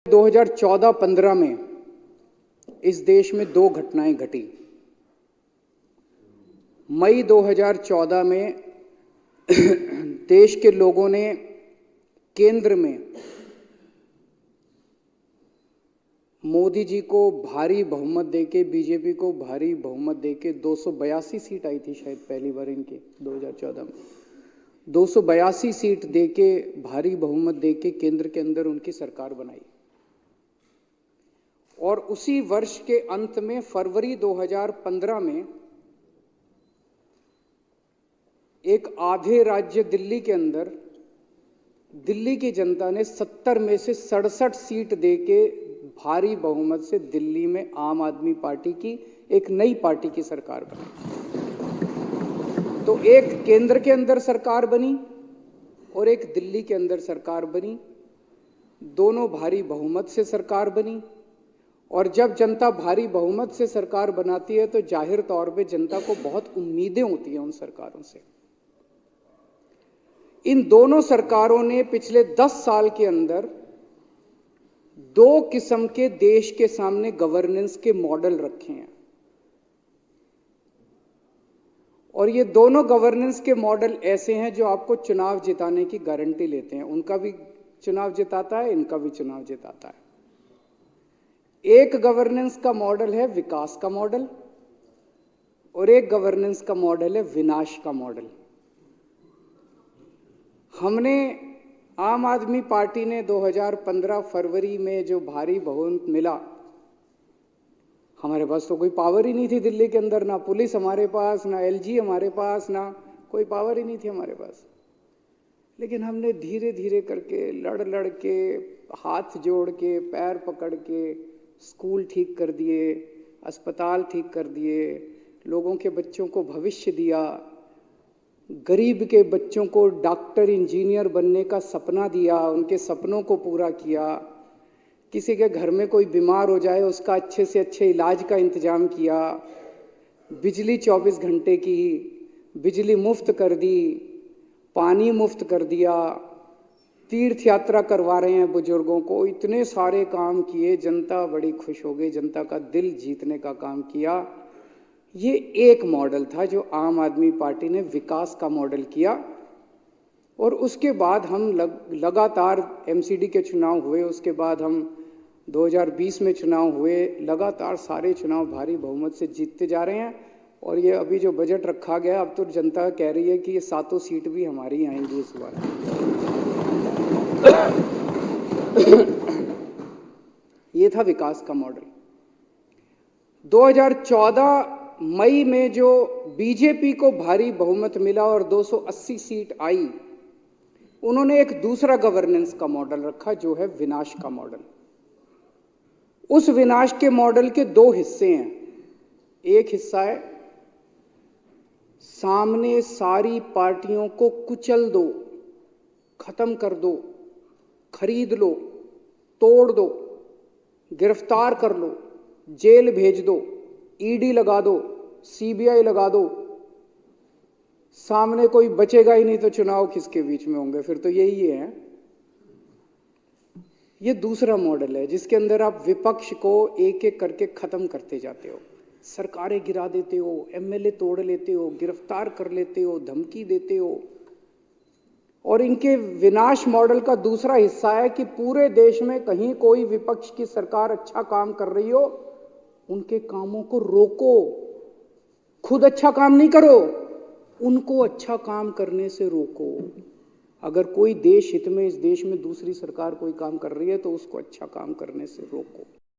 2014-15 में इस देश में दो घटनाएं घटी। मई 2014 में देश के लोगों ने केंद्र में मोदी जी को भारी बहुमत देके, बीजेपी को भारी बहुमत देके 282 सीट आई थी शायद पहली बार इनके 2014 में 282 सीट देके, भारी बहुमत देके केंद्र के अंदर उनकी सरकार बनाई। और उसी वर्ष के अंत में फरवरी 2015 में एक आधे राज्य दिल्ली के अंदर दिल्ली की जनता ने 70 में से 67 सीट देके भारी बहुमत से दिल्ली में आम आदमी पार्टी की एक नई पार्टी की सरकार बनी। तो एक केंद्र के अंदर सरकार बनी और एक दिल्ली के अंदर सरकार बनी, दोनों भारी बहुमत से सरकार बनी। और जब जनता भारी बहुमत से सरकार बनाती है तो जाहिर तौर पे जनता को बहुत उम्मीदें होती हैं उन सरकारों से। इन दोनों सरकारों ने पिछले 10 साल के अंदर दो किस्म के देश के सामने गवर्नेंस के मॉडल रखे हैं, और ये दोनों गवर्नेंस के मॉडल ऐसे हैं जो आपको चुनाव जिताने की गारंटी लेते हैं। उनका भी चुनाव जिताता है, इनका भी चुनाव जिताता है। एक गवर्नेंस का मॉडल है विकास का मॉडल और एक गवर्नेंस का मॉडल है विनाश का मॉडल। हमने आम आदमी पार्टी ने 2015 फरवरी में जो भारी बहुमत मिला, हमारे पास तो कोई पावर ही नहीं थी दिल्ली के अंदर, ना पुलिस हमारे पास, ना एलजी हमारे पास, ना कोई पावर ही नहीं थी हमारे पास। लेकिन हमने धीरे धीरे करके लड़ लड़ के, हाथ जोड़ के, पैर पकड़ के स्कूल ठीक कर दिए, अस्पताल ठीक कर दिए, लोगों के बच्चों को भविष्य दिया, गरीब के बच्चों को डॉक्टर इंजीनियर बनने का सपना दिया, उनके सपनों को पूरा किया। किसी के घर में कोई बीमार हो जाए उसका अच्छे से अच्छे इलाज का इंतजाम किया। बिजली 24 घंटे की, बिजली मुफ्त कर दी, पानी मुफ्त कर दिया, तीर्थ यात्रा करवा रहे हैं बुजुर्गों को। इतने सारे काम किए, जनता बड़ी खुश हो गई, जनता का दिल जीतने का काम किया। ये एक मॉडल था जो आम आदमी पार्टी ने विकास का मॉडल किया। और उसके बाद हम लगातार एमसीडी के चुनाव हुए, उसके बाद हम 2020 में चुनाव हुए, लगातार सारे चुनाव भारी बहुमत से जीतते जा रहे हैं। और ये अभी जो बजट रखा गया, अब तो जनता कह रही है कि ये 7 सीट भी हमारी आएंगी इस बार। ये था विकास का मॉडल। 2014 मई में जो बीजेपी को भारी बहुमत मिला और 280 सीट आई, उन्होंने एक दूसरा गवर्नेंस का मॉडल रखा जो है विनाश का मॉडल। उस विनाश के मॉडल के दो हिस्से हैं। एक हिस्सा है सामने सारी पार्टियों को कुचल दो, खत्म कर दो, खरीद लो, तोड़ दो, गिरफ्तार कर लो, जेल भेज दो, ईडी लगा दो, सीबीआई लगा दो, सामने कोई बचेगा ही नहीं तो चुनाव किसके बीच में होंगे, फिर तो यही है। ये दूसरा मॉडल है जिसके अंदर आप विपक्ष को एक एक करके खत्म करते जाते हो, सरकारें गिरा देते हो, एमएलए तोड़ लेते हो, गिरफ्तार कर लेते हो, धमकी देते हो। और इनके विनाश मॉडल का दूसरा हिस्सा है कि पूरे देश में कहीं कोई विपक्ष की सरकार अच्छा काम कर रही हो, उनके कामों को रोको, खुद अच्छा काम नहीं करो, उनको अच्छा काम करने से रोको। अगर कोई देश हित में इस देश में दूसरी सरकार कोई काम कर रही है तो उसको अच्छा काम करने से रोको।